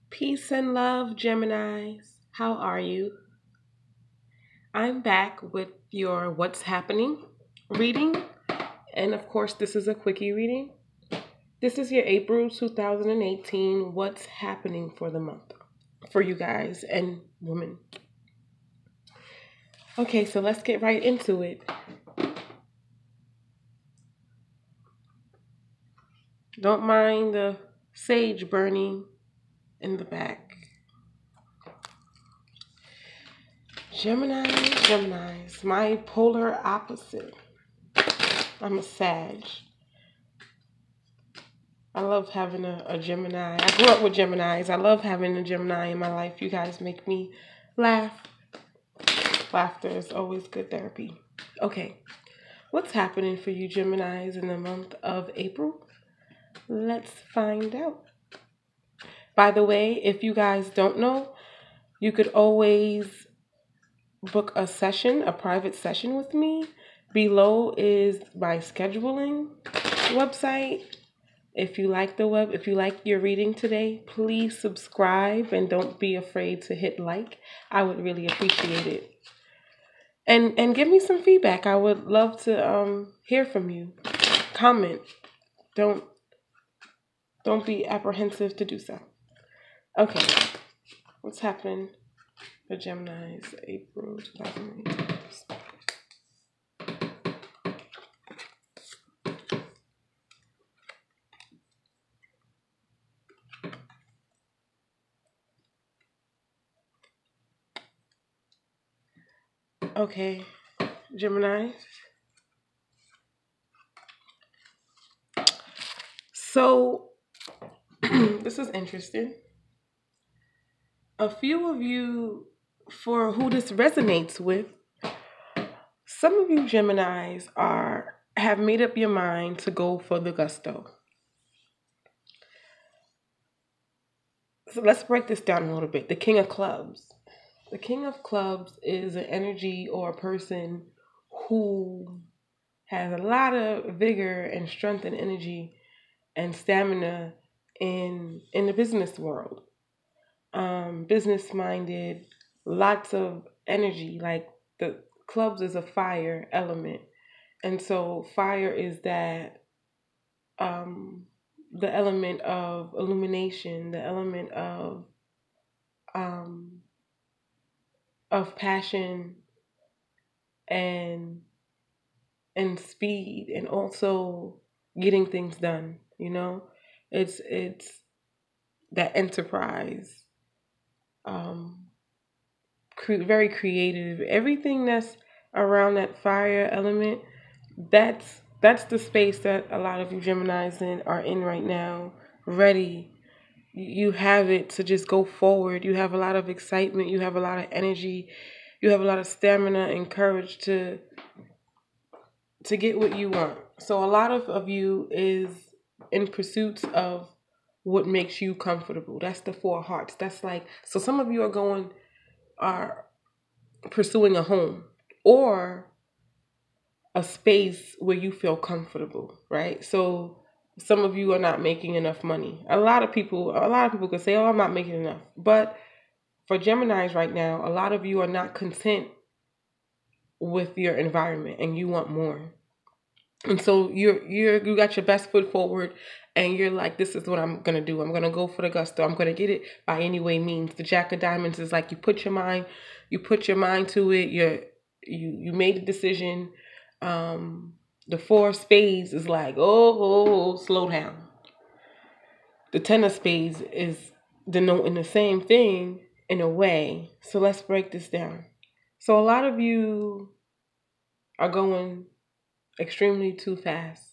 Peace and love, Geminis. How are you? I'm back with your What's Happening reading. And of course, this is a quickie reading. This is your April 2018 What's Happening for the month for you guys and women. Okay, so let's get right into it. Don't mind the sage burning in the back. Geminis, my polar opposite. I'm a Sag. I love having a Gemini. I grew up with Geminis. I love having a Gemini in my life. You guys make me laugh. Laughter is always good therapy. Okay, what's happening for you Geminis in the month of April? Let's find out. By the way, if you guys don't know, you could always book a session, a private session with me. Below is my scheduling website. If you like your reading today, please subscribe and don't be afraid to hit like. I would really appreciate it. And give me some feedback. I would love to hear from you. Comment. Don't don't be apprehensive to do so. Okay. What's happening for Gemini's April 2018? Okay, Gemini. So this is interesting. A few of you, for who this resonates with, some of you Geminis are have made up your mind to go for the gusto. So let's break this down a little bit. The King of Clubs. The King of Clubs is an energy or a person who has a lot of vigor and strength and energy and stamina in the business world. Business minded, lots of energy. Like the clubs is a fire element, and so fire is that um, the element of illumination, the element um, of passion and and speed, and also getting things done. It's that enterprise, um, very creative. Everything that's around that fire element, that's the space that a lot of you Geminis are in right now. Ready, you have it to just go forward. You have a lot of excitement. You have a lot of energy. You have a lot of stamina and courage to get what you want. So a lot of you is in pursuit of what makes you comfortable. That's the four hearts. That's like, so some of you are pursuing a home or a space where you feel comfortable, right? So some of you are not making enough money. A lot of people could say, "Oh, I'm not making enough." But for Geminis right now, a lot of you are not content with your environment and you want more. And so you got your best foot forward and you're like, this is what I'm gonna do. I'm gonna go for the gusto. I'm gonna get it by any way means. The Jack of Diamonds is like you put your mind to it, you made the decision. The Four of Spades is like, oh, slow down. The Ten of Spades is denoting the same thing in a way. So let's break this down. So a lot of you are going extremely too fast.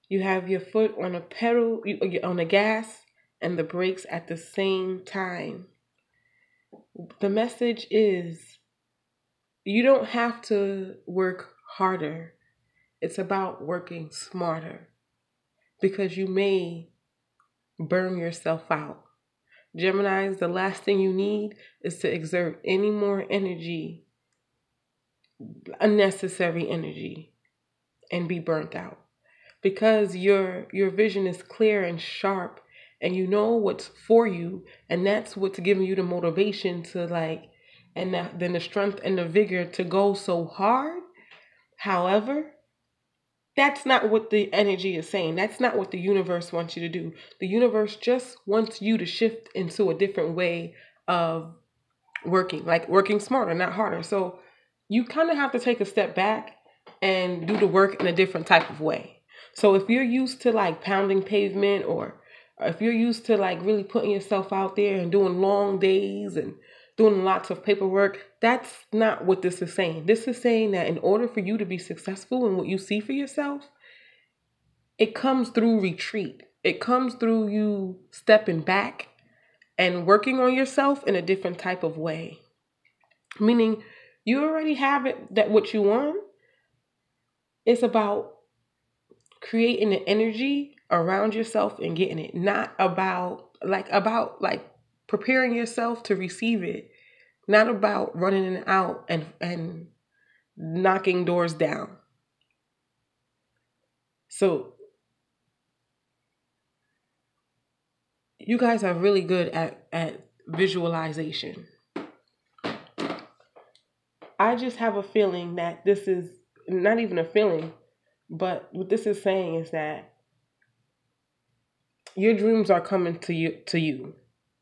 You have your foot on a pedal, on the gas and the brakes at the same time. The message is you don't have to work harder. It's about working smarter because you may burn yourself out. Geminis, the last thing you need is to exert any more energy, unnecessary energy, and be burnt out. Because your vision is clear and sharp and you know what's for you, and that's what's giving you the motivation to like, and then the strength and the vigor to go so hard. However, that's not what the energy is saying. That's not what the universe wants you to do. The universe just wants you to shift into a different way of working, like working smarter, not harder. So you kind of have to take a step back and do the work in a different type of way. So if you're used to like pounding pavement, or if you're used to like really putting yourself out there and doing long days and doing lots of paperwork, that's not what this is saying. This is saying that in order for you to be successful in what you see for yourself, it comes through retreat. It comes through you stepping back and working on yourself in a different type of way. Meaning you already have it, that what you want. It's about creating an energy around yourself and getting it. Not about preparing yourself to receive it. Not about running it out and knocking doors down. So you guys are really good at visualization. I just have a feeling that this is not even a feeling, but what this is saying is that your dreams are coming to you.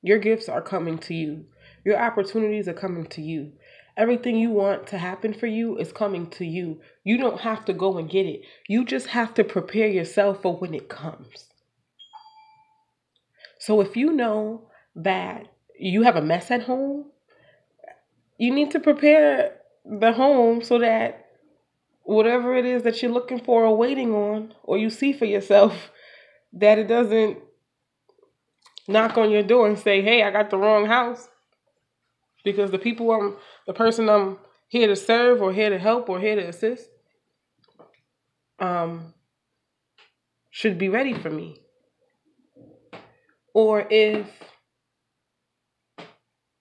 Your gifts are coming to you. Your opportunities are coming to you. Everything you want to happen for you is coming to you. You don't have to go and get it. You just have to prepare yourself for when it comes. So if you know that you have a mess at home, you need to prepare the home so that whatever it is that you're looking for or waiting on, or you see for yourself, that it doesn't knock on your door and say, "Hey, I got the wrong house." Because the person I'm here to serve or here to help or here to assist, um, should be ready for me. Or if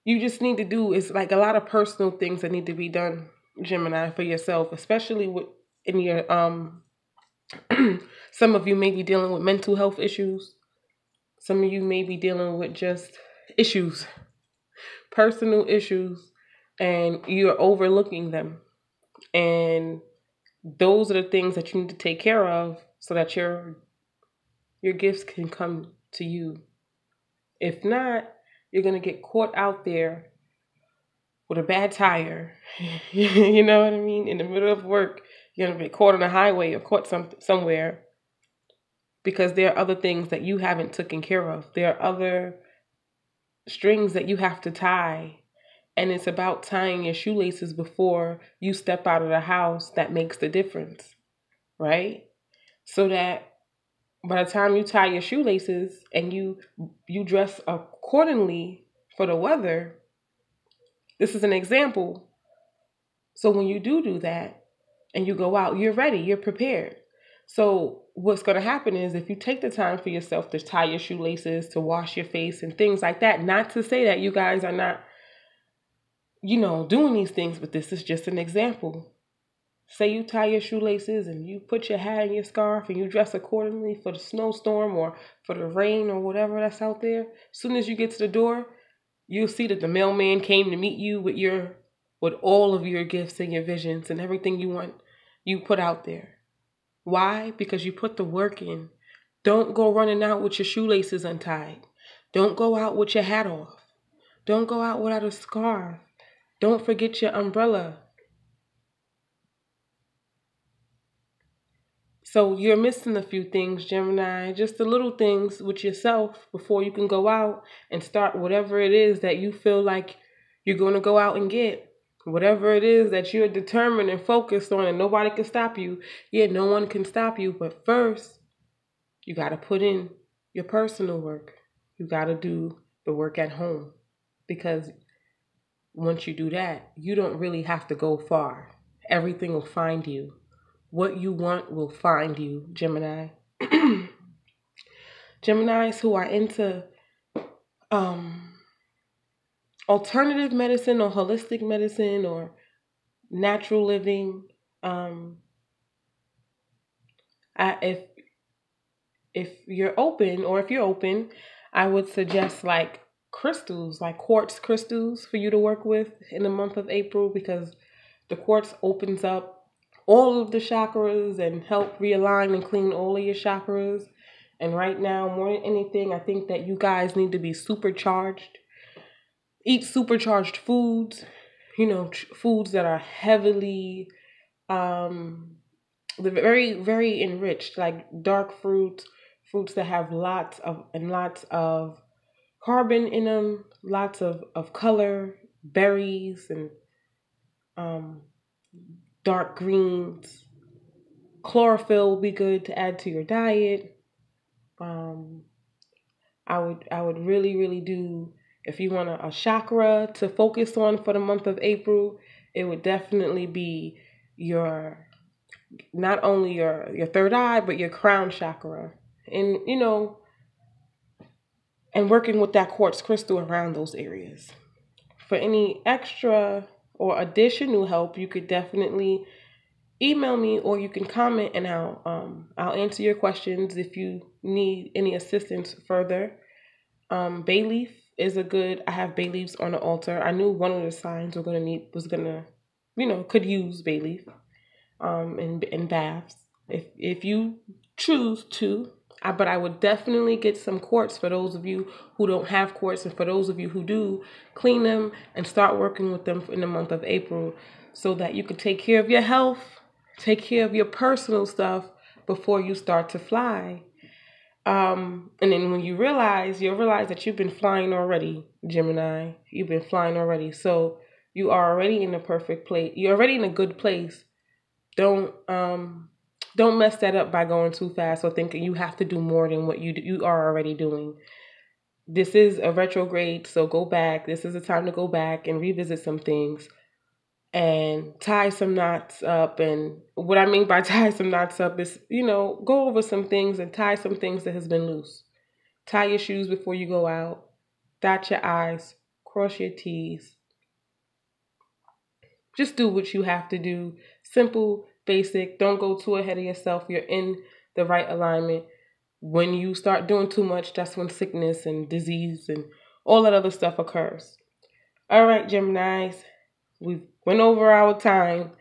you just need to do, is like a lot of personal things that need to be done, Gemini, for yourself, especially with in your some of you may be dealing with mental health issues. Some of you may be dealing with just issues, personal issues, and you're overlooking them. And those are the things that you need to take care of so that your gifts can come to you. If not, you're going to get caught out there with a bad tire. You know what I mean? In the middle of work, you're going to get caught on the highway or caught somewhere because there are other things that you haven't taken care of. There are other strings that you have to tie. And it's about tying your shoelaces before you step out of the house that makes the difference, right? So that by the time you tie your shoelaces and you dress accordingly for the weather, this is an example. So when you do that and you go out, you're ready, you're prepared. So what's going to happen is if you take the time for yourself to tie your shoelaces, to wash your face and things like that, not to say that you guys are not, doing these things, but this is just an example. Say you tie your shoelaces and you put your hat and your scarf and you dress accordingly for the snowstorm or for the rain or whatever that's out there. As soon as you get to the door, you'll see that the mailman came to meet you with all of your gifts and your visions and everything you want you put out there. Why? Because you put the work in. Don't go running out with your shoelaces untied. Don't go out with your hat off. Don't go out without a scarf. Don't forget your umbrella. So you're missing a few things, Gemini, just the little things with yourself before you can go out and start whatever it is that you feel like you're going to go out and get. Whatever it is that you're determined and focused on and nobody can stop you. Yeah, no one can stop you. But first, you got to put in your personal work. You got to do the work at home. Because once you do that, you don't really have to go far. Everything will find you. What you want will find you, Gemini. Geminis who are into alternative medicine or holistic medicine or natural living. If you're open, or if you're open, I would suggest like crystals, like quartz crystals for you to work with in the month of April, because the quartz opens up all of the chakras and help realign and clean all of your chakras. And right now, more than anything, I think that you guys need to be supercharged. Eat supercharged foods, foods that are heavily, um, very, very enriched, like dark fruits, fruits that have lots of carbon in them, lots of color, berries, and um, dark greens. Chlorophyll will be good to add to your diet. Um, I would really, really do, if you want a chakra to focus on for the month of April, it would definitely be your, not only your third eye, but your crown chakra. And and working with that quartz crystal around those areas. For any extra or additional help, you could definitely email me, or you can comment, and I'll answer your questions if you need any assistance further. Bay leaf is a good. I have bay leaves on the altar. I knew one of the signs could use bay leaf in baths if you choose to. But I would definitely get some quartz for those of you who don't have quartz, and for those of you who do, clean them and start working with them in the month of April, so that you can take care of your health, take care of your personal stuff before you start to fly. And then when you'll realize that you've been flying already, Gemini. You've been flying already. So you are already in the perfect place. You're already in a good place. Don't mess that up by going too fast or thinking you have to do more than what you are already doing. This is a retrograde, so go back. This is a time to go back and revisit some things and tie some knots up. And what I mean by tie some knots up is, go over some things and tie some things that has been loose. Tie your shoes before you go out. Dot your I's. Cross your T's. Just do what you have to do. Simple, basic. Don't go too ahead of yourself. You're in the right alignment. When you start doing too much, that's when sickness and disease and all that other stuff occurs. All right, Geminis. We went over our time.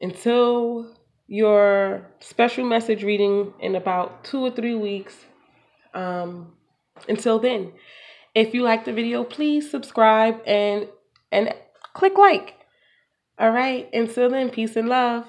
Until your special message reading in about 2 or 3 weeks. Until then, if you like the video, please subscribe and click like. All right. Until then, peace and love.